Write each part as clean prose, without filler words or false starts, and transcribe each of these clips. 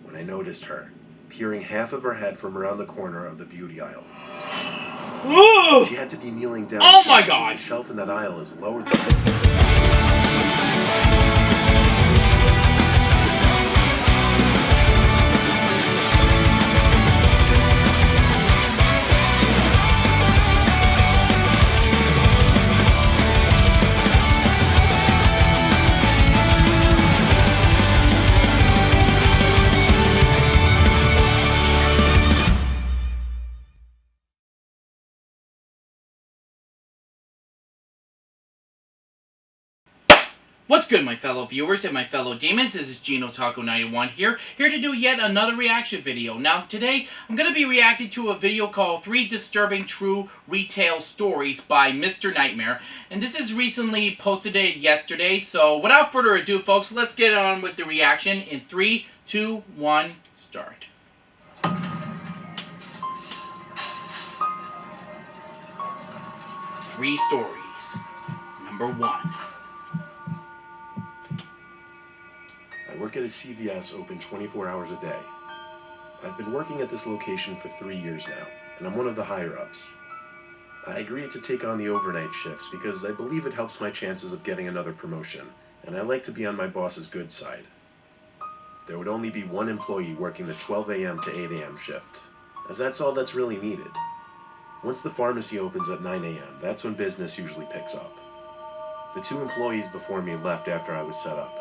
when I noticed her, peering half of her head from around the corner of the beauty aisle. Ooh! She had to be kneeling down. Oh my god! The shelf in that aisle is lower than... What's good, my fellow viewers and my fellow demons? This is JeanOtaku91 here to do yet another reaction video. Now, today, I'm going to be reacting to a video called 3 Disturbing True Retail Stories by Mr. Nightmare. And this is recently posted yesterday, so without further ado, folks, let's get on with the reaction in 3, 2, 1, start. 3 stories. Number 1. I work at a CVS open 24 hours a day. I've been working at this location for 3 years now, and I'm one of the higher-ups. I agreed to take on the overnight shifts because I believe it helps my chances of getting another promotion, and I like to be on my boss's good side. There would only be one employee working the 12 a.m. to 8 a.m. shift, as that's all that's really needed. Once the pharmacy opens at 9 a.m., that's when business usually picks up. The 2 employees before me left after I was set up.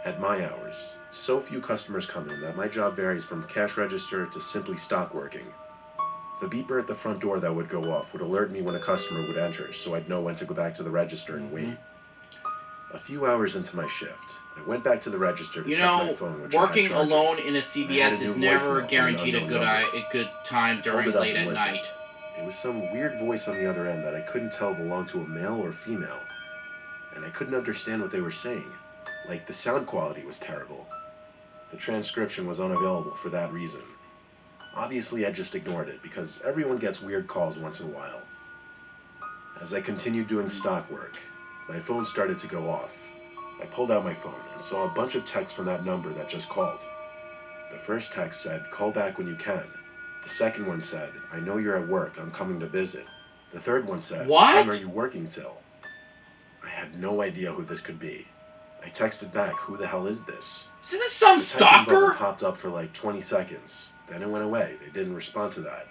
At my hours, so few customers come in that my job varies from cash register to simply stock working. The beeper at the front door that would go off would alert me when a customer would enter, so I'd know when to go back to the register and wait. A few hours into my shift, I went back to the register to check my phone, which working I had alone in a CVS is never guaranteed a good time during late at night. It was some weird voice on the other end that I couldn't tell belonged to a male or female, and I couldn't understand what they were saying. Like, the sound quality was terrible. The transcription was unavailable for that reason. Obviously, I just ignored it, because everyone gets weird calls once in a while. As I continued doing stock work, my phone started to go off. I pulled out my phone and saw a bunch of texts from that number that just called. The first text said, "Call back when you can." The second one said, "I know you're at work, I'm coming to visit." The third one said, "What time are you working till?" I had no idea who this could be. I texted back, "Who the hell is this?" Isn't this some stalker? The bubble popped up for like 20 seconds. Then it went away. They didn't respond to that.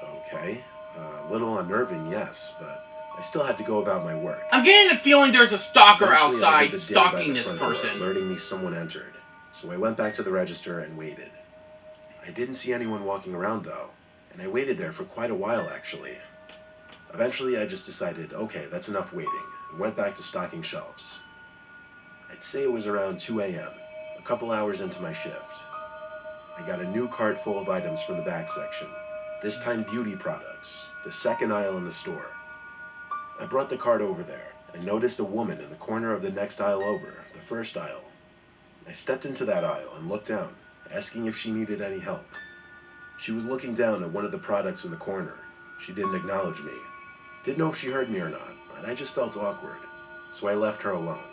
Okay. A little unnerving, yes, but I still had to go about my work. I'm getting the feeling there's a stalker Eventually, outside stalking this person. Alerting me someone entered. So I went back to the register and waited. I didn't see anyone walking around though, and I waited there for quite a while actually. Eventually I just decided, okay, that's enough waiting, and went back to stocking shelves. I'd say it was around 2 a.m., a couple hours into my shift. I got a new cart full of items from the back section, this time beauty products, the second aisle in the store. I brought the cart over there and noticed a woman in the corner of the next aisle over, the first aisle. I stepped into that aisle and looked down, asking if she needed any help. She was looking down at one of the products in the corner. She didn't acknowledge me. Didn't know if she heard me or not, and I just felt awkward, so I left her alone.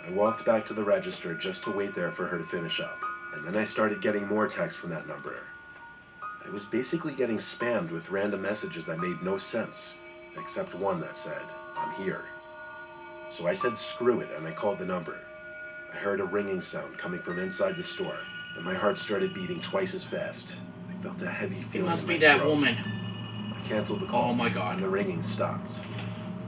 I walked back to the register just to wait there for her to finish up, and then I started getting more texts from that number. I was basically getting spammed with random messages that made no sense, except one that said, "I'm here." So I said screw it, and I called the number. I heard a ringing sound coming from inside the store, and my heart started beating twice as fast. I felt a heavy feeling. It must be that woman. I canceled the call. Oh my god. And the ringing stopped.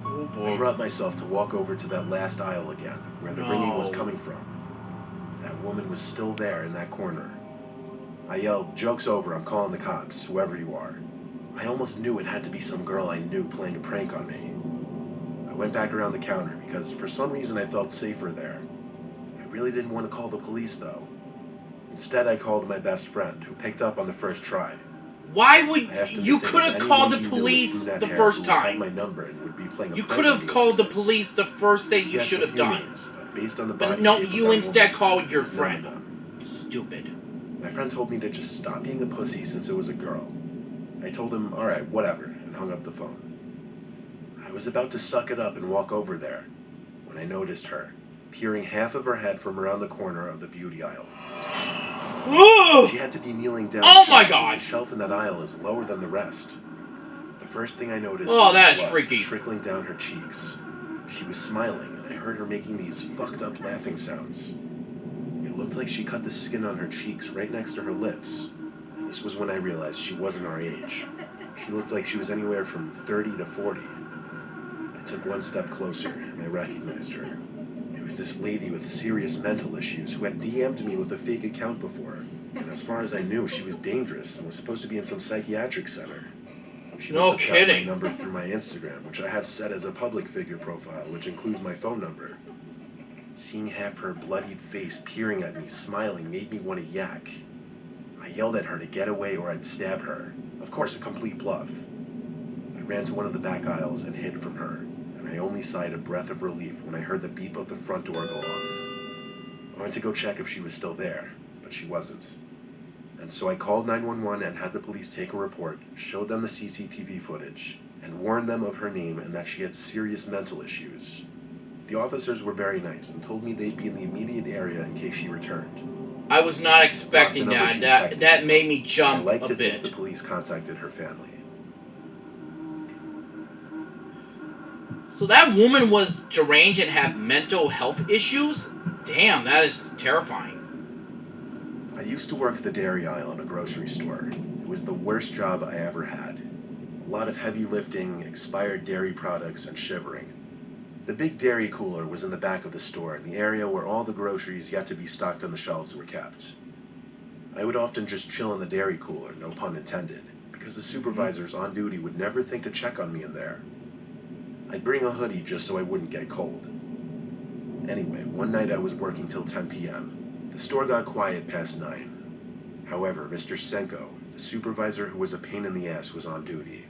Oh boy. I brought myself to walk over to that last aisle again, where the ringing was coming from. That woman was still there in that corner. I yelled, "Joke's over, I'm calling the cops, whoever you are." I almost knew it had to be some girl I knew playing a prank on me. I went back around the counter because for some reason I felt safer there. I really didn't want to call the police though. Instead I called my best friend, who picked up on the first try. Why would you could have called the police the first time? My number and would be playing you could have called the police the first thing you should have done. Based on the but no, you instead called your friend. Stupid. My friend told me to just stop being a pussy since it was a girl. I told him, alright, whatever, and hung up the phone. I was about to suck it up and walk over there when I noticed her. peering half of her head from around the corner of the beauty aisle. Ooh. She had to be kneeling down. Oh my God! The shelf in that aisle is lower than the rest. The first thing I noticed Oh, that was is blood freaky. trickling down her cheeks. She was smiling, and I heard her making these fucked up laughing sounds. It looked like she cut the skin on her cheeks right next to her lips. And this was when I realized she wasn't our age. She looked like she was anywhere from 30 to 40. I took one step closer, and I recognized her. It was this lady with serious mental issues who had DM'd me with a fake account before. And as far as I knew, she was dangerous and was supposed to be in some psychiatric center. She No must have gotten kidding. my number through my Instagram, which I have set as a public figure profile, which includes my phone number. Seeing half her bloodied face peering at me, smiling, made me want to yak. I yelled at her to get away or I'd stab her. Of course, a complete bluff. I ran to one of the back aisles and hid from her, and I only sighed a breath of relief when I heard the beep of the front door go off. I went to go check if she was still there, but she wasn't. And so I called 911 and had the police take a report, showed them the CCTV footage, and warned them of her name and that she had serious mental issues. The officers were very nice and told me they'd be in the immediate area in case she returned. I was not expecting that. That made me jump I like a to bit. think the police contacted her family. So that woman was deranged and had mental health issues? Damn, that is terrifying. I used to work at the dairy aisle in a grocery store. It was the worst job I ever had. A lot of heavy lifting, expired dairy products, and shivering. The big dairy cooler was in the back of the store, in the area where all the groceries yet to be stocked on the shelves were kept. I would often just chill in the dairy cooler, no pun intended, because the supervisors on duty would never think to check on me in there. I'd bring a hoodie just so I wouldn't get cold. Anyway, one night I was working till 10 p.m. The store got quiet past 9. However, Mr. Senko, the supervisor who was a pain in the ass, was on duty.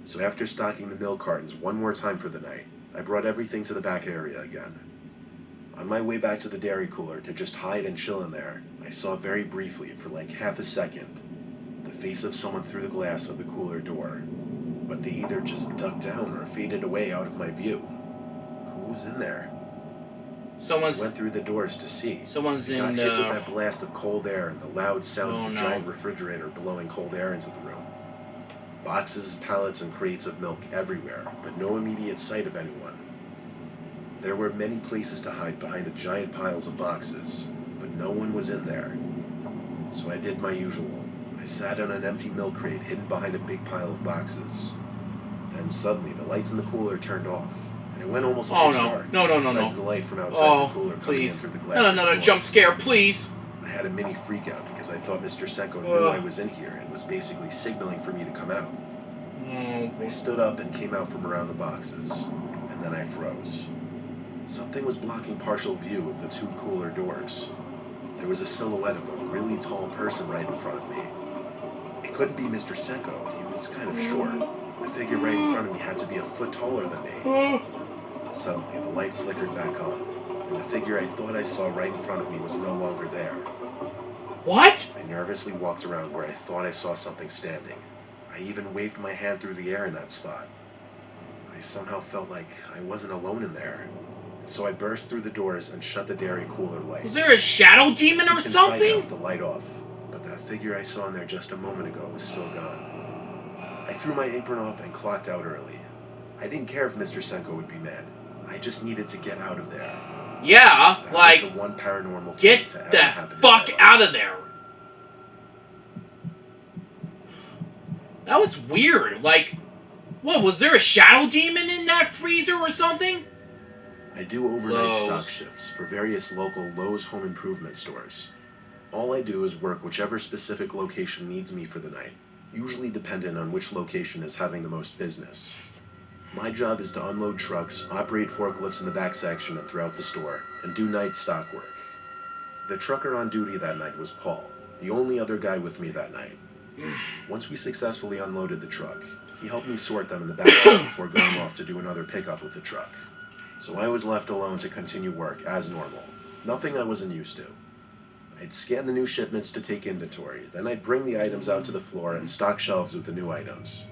So after stocking the milk cartons one more time for the night, I brought everything to the back area again. On my way back to the dairy cooler to just hide and chill in there, I saw very briefly, for like half a second, the face of someone through the glass of the cooler door. But they either just ducked down or faded away out of my view. Who was in there? I went through the doors to see. Someone's I got in hit with that blast of cold air and the loud sound of the no. giant refrigerator blowing cold air into the room. Boxes, pallets, and crates of milk everywhere, but no immediate sight of anyone. There were many places to hide behind the giant piles of boxes, but no one was in there. So I did my usual. I sat on an empty milk crate hidden behind a big pile of boxes. Then suddenly the lights in the cooler turned off, and it went almost like dark. No. Besides the light from outside the cooler coming in through the glass. Not another jump scare, please. I had a mini freak out because I thought Mr. Senko knew I was in here and was basically signaling for me to come out. I stood up and came out from around the boxes, and then I froze. Something was blocking partial view of the two cooler doors. There was a silhouette of a really tall person right in front of me. It couldn't be Mr. Senko. He was kind of short. The figure right in front of me had to be a foot taller than me. Suddenly, the light flickered back on, and the figure I thought I saw right in front of me was no longer there. What? I nervously walked around where I thought I saw something standing. I even waved my hand through the air in that spot. I somehow felt like I wasn't alone in there. So I burst through the doors and shut the dairy cooler light. Was there a shadow demon or something? Out the light off, but that figure I saw in there just a moment ago was still gone. I threw my apron off and clocked out early. I didn't care if Mr. Senko would be mad. I just needed to get out of there. Yeah, that like, was the one paranormal get the fuck out of there. That was weird. Like, what, was there a shadow demon in that freezer or something? I do overnight stock shifts for various local Lowe's home improvement stores. All I do is work whichever specific location needs me for the night, usually dependent on which location is having the most business. My job is to unload trucks, operate forklifts in the back section and throughout the store, and do night stock work. The trucker on duty that night was Paul, the only other guy with me that night. Once we successfully unloaded the truck, he helped me sort them in the back before going off to do another pickup with the truck. So I was left alone to continue work as normal, nothing I wasn't used to. I'd scan the new shipments to take inventory, then I'd bring the items out to the floor and stock shelves with the new items.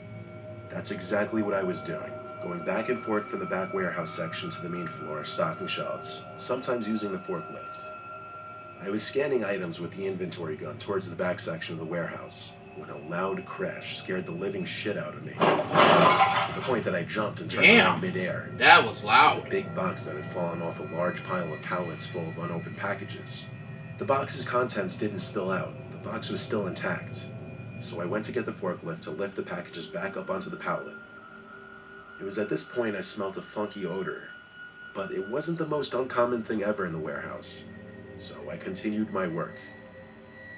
That's exactly what I was doing. going back and forth from the back warehouse section to the main floor, stocking shelves, sometimes using the forklift. I was scanning items with the inventory gun towards the back section of the warehouse when a loud crash scared the living shit out of me, to the point that I jumped and turned around midair. That was loud. It was a big box that had fallen off a large pile of pallets full of unopened packages. The box's contents didn't spill out. The box was still intact. So I went to get the forklift to lift the packages back up onto the pallet. It was at this point I smelled a funky odor, but it wasn't the most uncommon thing ever in the warehouse. So I continued my work.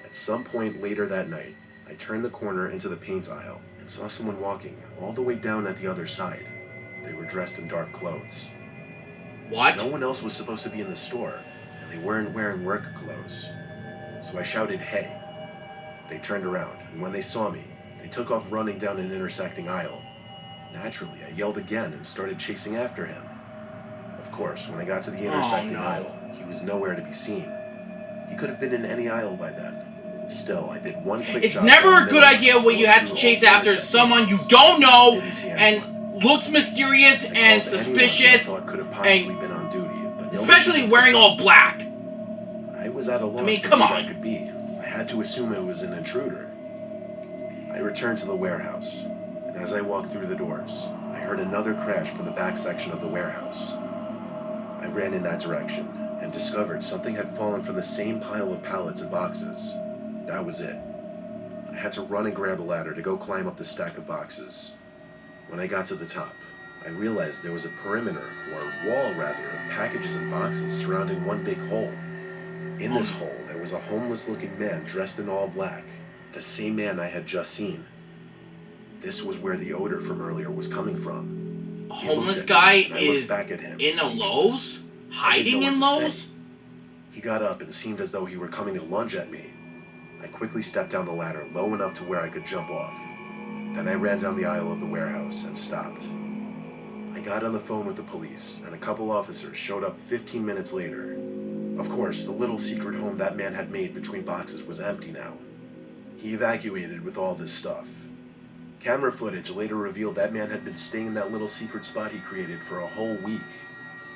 At some point later that night, I turned the corner into the paint aisle and saw someone walking all the way down at the other side. They were dressed in dark clothes. What? No one else was supposed to be in the store, and they weren't wearing work clothes. So I shouted, "Hey." They turned around, and when they saw me, they took off running down an intersecting aisle. Naturally, I yelled again and started chasing after him. Of course, when I got to the intersecting aisle, he was nowhere to be seen. He could have been in any aisle by then. Still, I did one quick It's shot never down a the good middle idea when you have to chase after someone you don't know and looks mysterious and suspicious, and especially wearing all black. I was at a loss for come who on. that could be. I had to assume it was an intruder. I returned to the warehouse, and as I walked through the doors, I heard another crash from the back section of the warehouse. I ran in that direction and discovered something had fallen from the same pile of pallets and boxes. That was it. I had to run and grab a ladder to go climb up the stack of boxes. When I got to the top, I realized there was a perimeter, or wall rather, of packages and boxes surrounding one big hole. In this hole, there was a homeless-looking man dressed in all black, the same man I had just seen. This was where the odor from earlier was coming from. A homeless guy is back at him, in a Lowe's? Hiding in Lowe's? He got up and seemed as though he were coming to lunge at me. I quickly stepped down the ladder low enough to where I could jump off. Then I ran down the aisle of the warehouse and stopped. I got on the phone with the police, and a couple officers showed up 15 minutes later. Of course, the little secret home that man had made between boxes was empty now. He evacuated with all this stuff. Camera footage later revealed that man had been staying in that little secret spot he created for a whole week.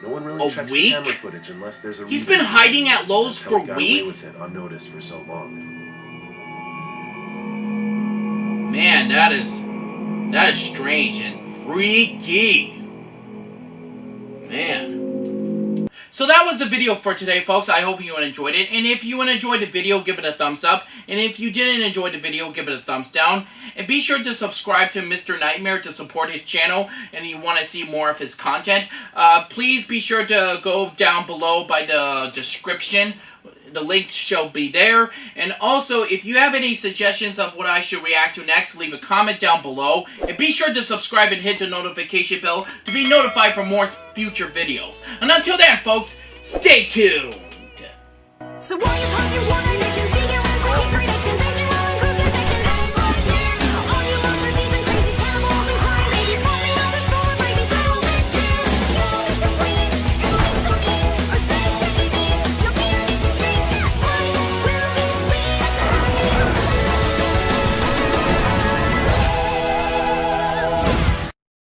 No one really checks the camera footage unless there's a reason. He's been hiding at Lowe's for weeks? Away with it unnoticed for so long. Man, that is strange and freaky. Man. So that was the video for today, folks. I hope you enjoyed it. And if you enjoyed the video, give it a thumbs up. And if you didn't enjoy the video, give it a thumbs down. And be sure to subscribe to Mr. Nightmare to support his channel and you want to see more of his content. Please be sure to go down below by the description. The link shall be there. And also, if you have any suggestions of what I should react to next, leave a comment down below. And be sure to subscribe and hit the notification bell to be notified for more future videos. And until then, folks, stay tuned. So why you